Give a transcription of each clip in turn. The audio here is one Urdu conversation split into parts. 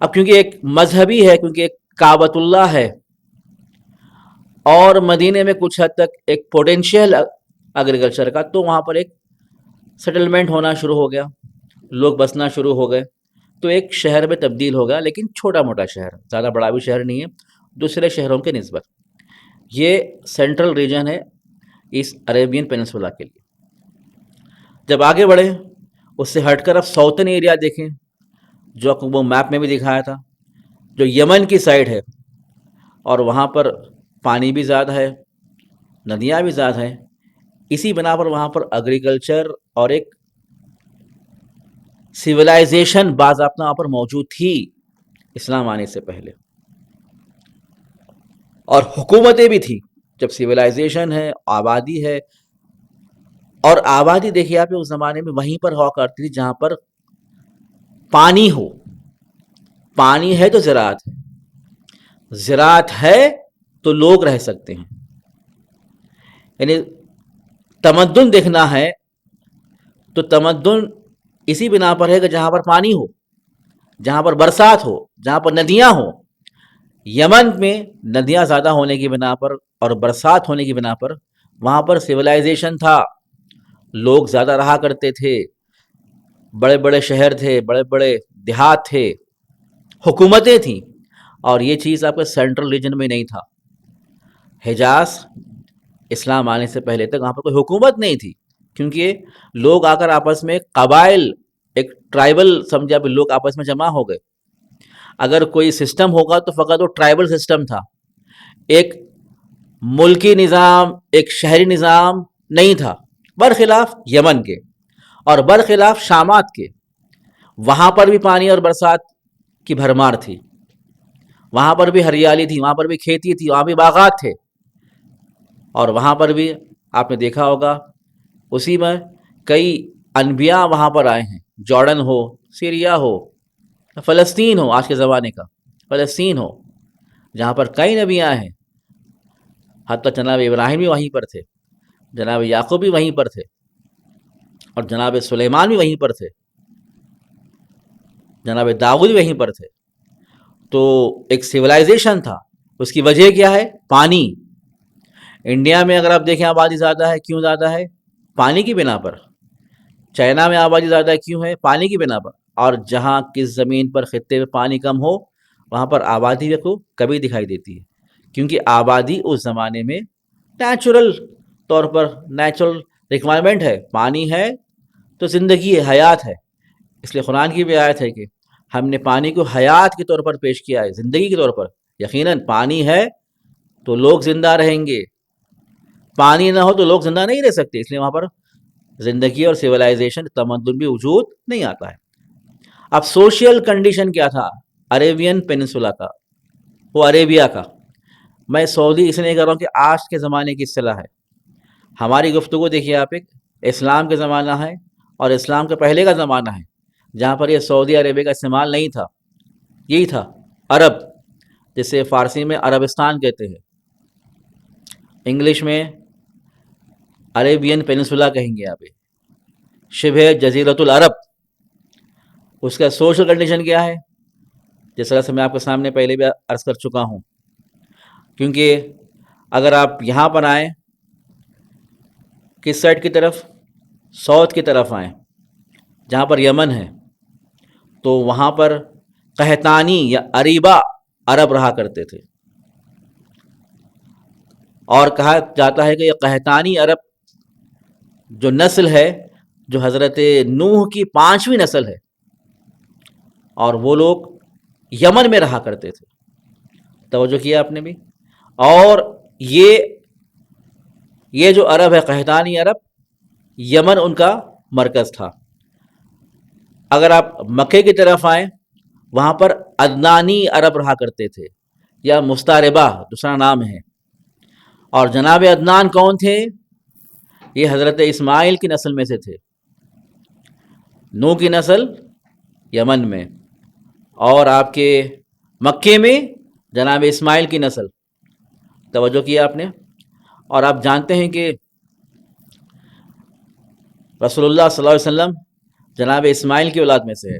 اب کیونکہ ایک مذہبی ہے، کیونکہ ایک کعبۃ اللہ ہے، اور مدینے میں کچھ حد تک ایک پوٹینشیل ایگریکلچر کا، تو وہاں پر ایک سیٹلمنٹ ہونا شروع ہو گیا، لوگ بسنا شروع ہو گئے، تو ایک شہر میں تبدیل ہو گیا، لیکن چھوٹا موٹا شہر، زیادہ بڑا بھی شہر نہیں ہے دوسرے شہروں کے نسبت۔ یہ سینٹرل ریجن ہے اس عربین پیننسولا کے لیے۔ جب آگے بڑھے، اس سے ہٹ کر اب ساؤتھن ایریا دیکھیں، جو آپ کو وہ میپ میں بھی دکھایا تھا، جو یمن کی سائڈ ہے، اور وہاں پر پانی بھی زیادہ ہے، ندیاں بھی زیادہ ہیں، اسی بنا پر وہاں پر ایگریکلچر اور ایک سویلائزیشن باضابطہ وہاں پر موجود تھی اسلام آنے سے پہلے، اور حکومتیں بھی تھیں۔ جب سویلائزیشن ہے، آبادی ہے، اور آبادی دیکھیے آپ اس زمانے میں وہیں پر ہوا کرتی تھی جہاں پر پانی ہو۔ پانی ہے تو زراعت ہے، زراعت ہے تو لوگ رہ سکتے ہیں۔ یعنی تمدن دیکھنا ہے تو تمدن اسی بنا پر ہے کہ جہاں پر پانی ہو، جہاں پر برسات ہو، جہاں پر ندیاں ہوں۔ یمن میں ندیاں زیادہ ہونے کی بنا پر اور برسات ہونے کی بنا پر وہاں پر سویلائزیشن تھا، لوگ زیادہ رہا کرتے تھے، بڑے بڑے شہر تھے، بڑے بڑے دیہات تھے، حکومتیں تھیں، اور یہ چیز آپ کے سینٹرل ریجن میں نہیں تھا۔ حجاز اسلام آنے سے پہلے تک وہاں پر کوئی حکومت نہیں تھی، کیونکہ لوگ آ کر آپس میں قبائل، ایک ٹرائبل سمجھا بھی، لوگ آپس میں جمع ہو گئے۔ اگر کوئی سسٹم ہوگا تو فقط وہ ٹرائبل سسٹم تھا، ایک ملکی نظام، ایک شہری نظام نہیں تھا، برخلاف یمن کے اور برخلاف شامات کے۔ وہاں پر بھی پانی اور برسات کی بھرمار تھی، وہاں پر بھی ہریالی تھی، وہاں پر بھی کھیتی تھی، وہاں بھی باغات تھے، اور وہاں پر بھی آپ نے دیکھا ہوگا اسی میں کئی انبیاء وہاں پر آئے ہیں، جارڈن ہو، سیریا ہو، فلسطین ہو، آج کے زمانے کا فلسطین ہو، جہاں پر کئی نبی آئے ہیں، حتیٰ جناب ابراہیم بھی وہیں پر تھے، جناب یعقوب بھی وہیں پر تھے، اور جناب سلیمان بھی وہیں پر تھے، جناب داؤد بھی وہیں پر تھے۔ تو ایک سویلائزیشن تھا، اس کی وجہ کیا ہے؟ پانی۔ انڈیا میں اگر آپ دیکھیں آبادی زیادہ ہے، کیوں زیادہ ہے؟ پانی کی بنا پر۔ چائنا میں آبادی زیادہ کیوں ہے؟ پانی کی بنا پر۔ اور جہاں کس زمین پر خطے میں پانی کم ہو وہاں پر آبادی کو کبھی دکھائی دیتی ہے، کیونکہ آبادی اس زمانے میں نیچرل طور پر نیچرل ریکوائرمنٹ ہے، پانی ہے تو زندگی ہے، حیات ہے۔ اس لیے قرآن کی بھی آیت ہے کہ ہم نے پانی کو حیات کے طور پر پیش کیا ہے، زندگی کے طور پر۔ یقیناً پانی ہے تو لوگ زندہ رہیں گے، پانی نہ ہو تو لوگ زندہ نہیں رہ سکتے، اس لیے وہاں پر زندگی اور سویلائزیشن، تمدن بھی وجود نہیں آتا ہے۔ اب سوشل کنڈیشن کیا تھا عربین پیننسولا کا، وہ عربیہ کا؟ میں سعودی اس لیے کر رہا ہوں کہ آج کے زمانے کی اصطلاح ہے۔ ہماری گفتگو دیکھیے آپ، ایک اسلام کا زمانہ ہے اور اسلام کے پہلے کا زمانہ ہے، جہاں پر یہ سعودی عربیہ کا استعمال نہیں تھا، یہی تھا عرب، جسے فارسی میں عربستان کہتے ہیں، انگلش میں عربین پیننسولا کہیں گے آپ، شبہ جزیرۃ العرب۔ اس کا سوشل کنڈیشن کیا ہے؟ جس طرح سے میں آپ کے سامنے پہلے بھی عرض کر چکا ہوں، کیونکہ اگر آپ یہاں پر آئیں، کس سائڈ کی طرف؟ ساؤتھ کی طرف آئیں، جہاں پر یمن ہے، تو وہاں پر قحطانی یا اریبا عرب رہا کرتے تھے، اور کہا جاتا ہے کہ یہ قحطانی عرب جو نسل ہے، جو حضرت نوح کی 5ویں نسل ہے، اور وہ لوگ یمن میں رہا کرتے تھے۔ توجہ کیا آپ نے بھی؟ اور یہ جو عرب ہے، قحطانی عرب، یمن ان کا مرکز تھا۔ اگر آپ مکے کی طرف آئیں، وہاں پر عدنانی عرب رہا کرتے تھے، یا مستعربہ دوسرا نام ہے۔ اور جناب عدنان کون تھے؟ یہ حضرت اسماعیل کی نسل میں سے تھے، نوح کی نسل یمن میں، اور آپ کے مکے میں جناب اسماعیل کی نسل۔ توجہ کیا آپ نے؟ اور آپ جانتے ہیں کہ رسول اللہ صلی اللہ علیہ وسلم جناب اسماعیل کی اولاد میں سے ہے،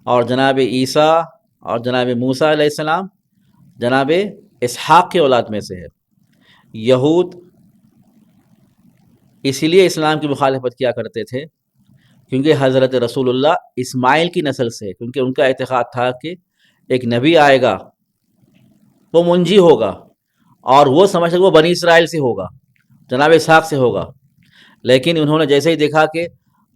اور جناب عیسیٰ اور جناب موسیٰ علیہ السلام جناب اسحاق کی اولاد میں سے ہے۔ یہود اسی لیے اسلام کی مخالفت کیا کرتے تھے کیونکہ حضرت رسول اللہ اسماعیل کی نسل سے، کیونکہ ان کا اعتقاد تھا کہ ایک نبی آئے گا، وہ منجی ہوگا، اور وہ سمجھتے وہ بنی اسرائیل سے ہوگا، جناب اسحاق سے ہوگا۔ لیکن انہوں نے جیسے ہی دیکھا کہ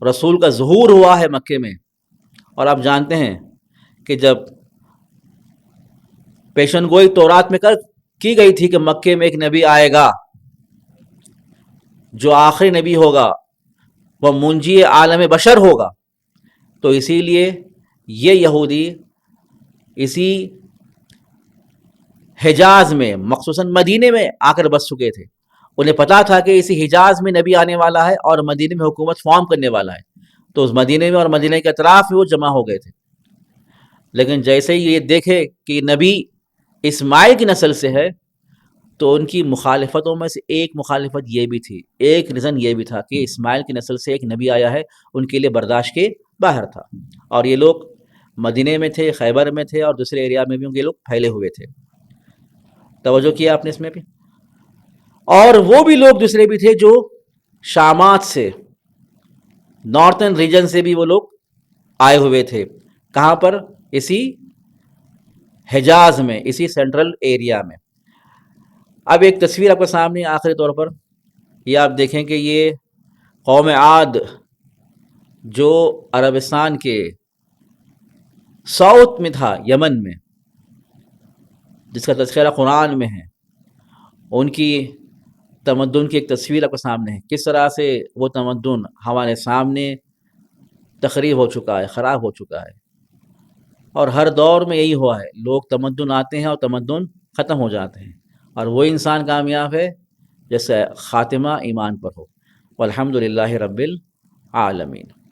رسول کا ظہور ہوا ہے مکے میں، اور آپ جانتے ہیں کہ جب پیشن گوئی تورات میں کی گئی تھی کہ مکے میں ایک نبی آئے گا جو آخری نبی ہوگا، وہ منجی عالم بشر ہوگا، تو اسی لیے یہ یہودی اسی حجاز میں مخصوصاً مدینے میں آ کر بس چکے تھے۔ انہیں پتا تھا کہ اسی حجاز میں نبی آنے والا ہے اور مدینے میں حکومت فارم کرنے والا ہے، تو اس مدینے میں اور مدینے کے اطراف میں وہ جمع ہو گئے تھے۔ لیکن جیسے ہی یہ دیکھے کہ نبی اسماعیل کی نسل سے ہے، تو ان کی مخالفتوں میں سے ایک مخالفت یہ بھی تھی، ایک ریزن یہ بھی تھا کہ اسماعیل کی نسل سے ایک نبی آیا ہے، ان کے لیے برداشت کے باہر تھا۔ اور یہ لوگ مدینے میں تھے، خیبر میں تھے، اور دوسرے ایریا میں بھی یہ لوگ پھیلے ہوئے تھے۔ توجہ کیا آپ نے اس میں بھی؟ اور وہ بھی لوگ دوسرے بھی تھے جو شامات سے، نارتھن ریجن سے بھی وہ لوگ آئے ہوئے تھے۔ کہاں پر؟ اسی حجاز میں، اسی سینٹرل ایریا میں۔ اب ایک تصویر آپ کے سامنے آخری طور پر یہ آپ دیکھیں کہ یہ قوم عاد جو عربستان کے ساؤتھ میں تھا، یمن میں، جس کا تذکرہ قرآن میں ہے، ان کی تمدن کی ایک تصویر آپ کے سامنے ہے، کس طرح سے وہ تمدن ہمارے سامنے تخریب ہو چکا ہے، خراب ہو چکا ہے۔ اور ہر دور میں یہی ہوا ہے، لوگ تمدن آتے ہیں اور تمدن ختم ہو جاتے ہیں، اور وہ انسان کامیاب ہے جیسے خاتمہ ایمان پر ہو۔ والحمد للہ رب العالمین۔